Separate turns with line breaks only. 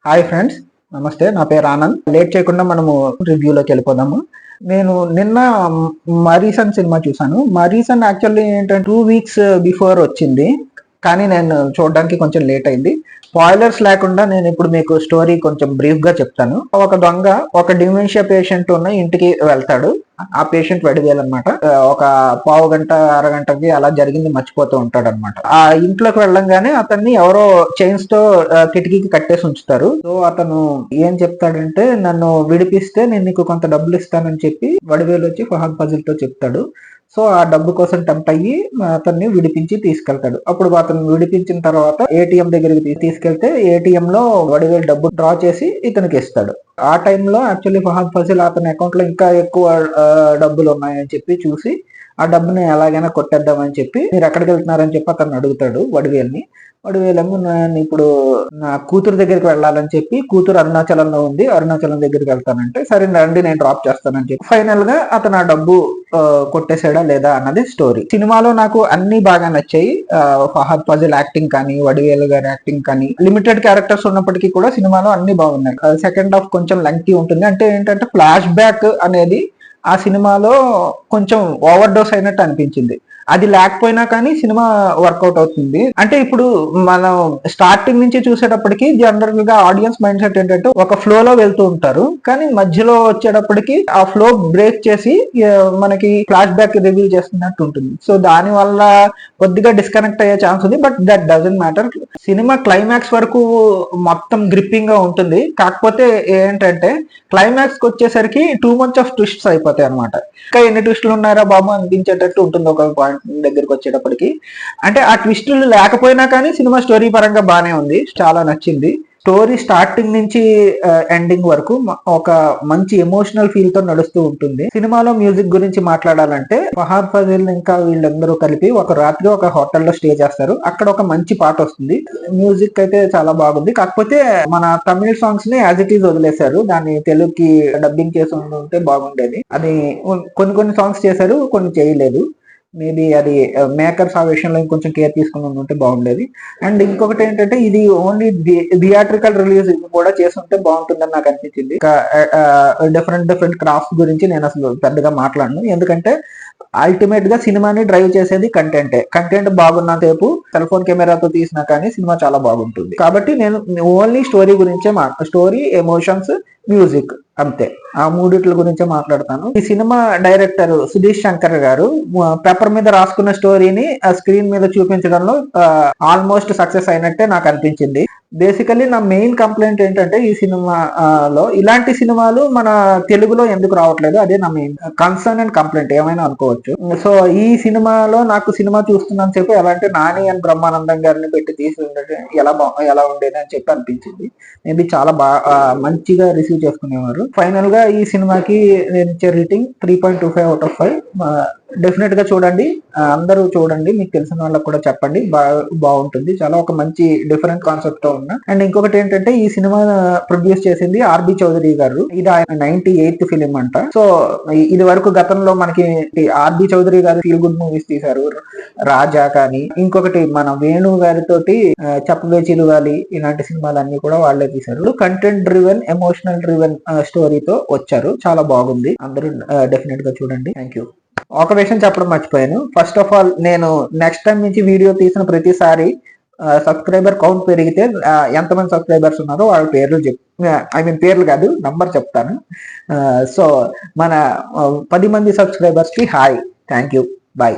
Hi friends, నమస్తే. నా పేరు ఆనంద్. లేట్ చేయకుండా మనము రివ్యూలోకి వెళ్ళిపోదాము. నేను నిన్న మరీసన్ సినిమా చూసాను. మరీసన్ యాక్చువల్లీ ఏంటంటే 2 వీక్స్ బిఫోర్ వచ్చింది, కానీ నేను చూడడానికి కొంచెం లేట్ అయింది. స్పాయిలర్స్ లేకుండా నేను ఇప్పుడు మీకు స్టోరీ కొంచెం బ్రీఫ్ గా చెప్తాను. ఒక దొంగ ఒక డిమెన్షియా పేషెంట్ ఉన్న ఇంటికి వెళ్తాడు. ఆ పేషెంట్ వడివేలన్నమాట. ఒక పావు గంట అరగంటకి అలా జరిగింది మర్చిపోతూ ఉంటాడు అనమాట. ఆ ఇంట్లోకి వెళ్ళంగానే అతన్ని ఎవరో చైన్స్ తో కిటికీకి కట్టేసి ఉంచుతారు. సో అతను ఏం చెప్తాడంటే, నన్ను విడిపిస్తే నేను నీకు కొంత డబ్బులు ఇస్తానని చెప్పి వడివేలు వచ్చి ఫహద్ ఫజిల్ తో చెప్తాడు. సో ఆ డబ్బు కోసం టెంప్ట్ అయ్యి అతన్ని విడిపించి తీసుకెళ్తాడు. అప్పుడు అతను విడిపించిన తర్వాత ఏటీఎం దగ్గరికి తీసుకెళ్తే ఏటీఎం లో వడివేలు డబ్బు డ్రా చేసి ఇతనికి ఇస్తాడు. ఆ టైంలో యాక్చువల్లీ ఫహద్ ఫజిల్ అతని అకౌంట్ లో ఇంకా ఎక్కువ డబ్బులు ఉన్నాయని చెప్పి చూసి ఆ డబ్బుని ఎలాగైనా కొట్టేద్దామని చెప్పి, మీరు ఎక్కడికి వెళ్తున్నారని చెప్పి అతను అడుగుతాడు వడివేల్ని. వడివేలేమో నేను ఇప్పుడు నా కూతురు దగ్గరికి వెళ్ళాలని చెప్పి, కూతురు అరుణాచలంలో ఉంది, అరుణాచలం దగ్గరికి వెళ్తానంటే, సరే రండి నేను డ్రాప్ చేస్తానని చెప్పి ఫైనల్ గా అతను ఆ డబ్బు కొట్టేసాడా లేదా అన్నది స్టోరీ. సినిమాలో నాకు అన్ని బాగా నచ్చాయి. ఫహద్ ఫజిల్ యాక్టింగ్ కానీ, వడివేలు గారి యాక్టింగ్ కానీ, లిమిటెడ్ క్యారెక్టర్స్ ఉన్నప్పటికీ కూడా సినిమాలో అన్ని బాగున్నాయి. సెకండ్ హాఫ్ కొంచెం లెంగ్తీ ఉంటుంది. అంటే ఏంటంటే ఫ్లాష్ బ్యాక్ అనేది ఆ సినిమాలో కొంచెం ఓవర్ డోస్ అయినట్టు అనిపించింది. అది లేకపోయినా కానీ సినిమా వర్కౌట్ అవుతుంది. అంటే ఇప్పుడు మనం స్టార్టింగ్ నుంచి చూసేటప్పటికి జనరల్ గా ఆడియన్స్ మైండ్ సెట్ ఏంటంటే ఒక ఫ్లో లో వెళ్తూ ఉంటారు, కానీ మధ్యలో వచ్చేటప్పటికి ఆ ఫ్లో బ్రేక్ చేసి మనకి ఫ్లాష్ బ్యాక్ రివీల్ చేస్తున్నట్టు ఉంటుంది. సో దాని వల్ల కొద్దిగా డిస్కనెక్ట్ అయ్యే ఛాన్స్ ఉంది, but that doesn't matter. Cinema climax వరకు మొత్తం గ్రిప్పింగ్ గా ఉంటుంది. కాకపోతే ఏంటంటే క్లైమాక్స్ కి వచ్చేసరికి టూ మచ్ ఆఫ్ ట్విస్ట్స్ అయిపోతాయి అనమాట. ఇంకా ఎన్ని ట్విస్టులు ఉన్నారా బాబు అనిపించేటట్టు ఉంటుంది ఒక పాయింట్ దగ్గరికి వచ్చేటప్పటికి. అంటే ఆ ట్విస్టులు లేకపోయినా కానీ సినిమా స్టోరీ పరంగా బానే ఉంది, చాలా నచ్చింది. స్టోరీ స్టార్టింగ్ నుంచి ఎండింగ్ వరకు ఒక మంచి ఎమోషనల్ ఫీల్ తో నడుస్తూ ఉంటుంది. సినిమాలో మ్యూజిక్ గురించి మాట్లాడాలంటే, ఫహద్ ఫజిల్ ఇంకా వీళ్ళందరూ కలిపి ఒక రాత్రి ఒక హోటల్లో స్టే చేస్తారు. అక్కడ ఒక మంచి పాట వస్తుంది. మ్యూజిక్ అయితే చాలా బాగుంది. కాకపోతే మన తమిళ సాంగ్స్ ని యాజ్ ఇట్ ఈజ్ వదిలేశారు. దాన్ని తెలుగుకి డబ్బింగ్ చేసి ఉంటే బాగుండేది. అది కొన్ని సాంగ్స్ చేశారు, కొన్ని చేయలేదు. మేబీ అది మేకర్స్ ఆ విషయంలో ఇంకొంచెం కేర్ తీసుకుని ఉంటే బాగుండేది. అండ్ ఇంకొకటి ఏంటంటే, ఇది ఓన్లీ థియేట్రికల్ రిలీజ్ కూడా చేస్తుంటే బాగుంటుందని నాకు అనిపించింది. డిఫరెంట్ క్రాఫ్ట్స్ గురించి నేను అసలు పెద్దగా మాట్లాడను, ఎందుకంటే అల్టిమేట్ గా సినిమాని డ్రైవ్ చేసేది కంటెంట్ బాగున్న సేపు సెల్ ఫోన్ కెమెరాతో తీసినా కానీ సినిమా చాలా బాగుంటుంది. కాబట్టి నేను ఓన్లీ స్టోరీ గురించే స్టోరీ, ఎమోషన్స్, మ్యూజిక్ అంతే, ఆ మూడిట్ల గురించే మాట్లాడతాను. ఈ సినిమా డైరెక్టర్ సుధీష్ శంకర్ గారు పేపర్ మీద రాసుకున్న స్టోరీని స్క్రీన్ మీద చూపించడంలో ఆల్మోస్ట్ సక్సెస్ అయినట్టే నాకు అనిపించింది. బేసికలీ నా మెయిన్ కంప్లైంట్ ఏంటంటే, ఈ సినిమాలో ఇలాంటి సినిమాలు మన తెలుగులో ఎందుకు రావట్లేదు, అదే నా మెయిన్ కన్సర్న్ అండ్ కంప్లైంట్, ఏమైనా అనుకోవచ్చు. సో ఈ సినిమాలో నాకు సినిమా చూస్తున్నాను చెప్పి ఎలా అంటే, నాని అండ్ బ్రహ్మానందం గారిని పెట్టి తీసి ఉండేది ఎలా ఉండేది అని చెప్పి అనిపించింది. మేబీ చాలా మంచిగా రిసీవ్ చేసుకునేవారు. ఫైనల్ గా ఈ సినిమాకి నేను ఇచ్చే రేటింగ్ 3.25/5. డెఫినెట్ గా చూడండి, అందరూ చూడండి, మీకు తెలిసిన వాళ్ళకి కూడా చెప్పండి. బాగుంటుంది, చాలా ఒక మంచి డిఫరెంట్ కాన్సెప్ట్ తో ఉన్న. అండ్ ఇంకొకటి ఏంటంటే, ఈ సినిమా ప్రొడ్యూస్ చేసింది ఆర్బి చౌదరి గారు. ఇది ఆయన 98th ఫిలిం అంట. సో ఇది వరకు గతంలో మనకి ఆర్బి చౌదరి గారు ఫీల్ గుడ్ మూవీస్ తీశారు, రాజా కానీ, ఇంకొకటి మన వేణు గారితోటి చెప్పవే చిలువాలి, ఇలాంటి సినిమాలన్నీ కూడా వాళ్ళే తీశారు. కంటెంట్ డ్రివెన్, ఎమోషనల్ డ్రివెన్ స్టోరీతో వచ్చారు, చాలా బాగుంది. అందరూ డెఫినెట్ గా చూడండి. Thank you. ఒక విషయం చెప్పడం మర్చిపోయాను. ఫస్ట్ ఆఫ్ ఆల్, నేను నెక్స్ట్ టైం నుంచి వీడియో తీసిన ప్రతిసారి సబ్స్క్రైబర్ కౌంట్ పెరిగితే ఎంతమంది సబ్స్క్రైబర్స్ ఉన్నారో వాళ్ళ పేర్లు పేర్లు కాదు, నంబర్ చెప్తాను. సో మన 10 మంది సబ్స్క్రైబర్స్ కి హాయ్, థ్యాంక్ యూ, బాయ్.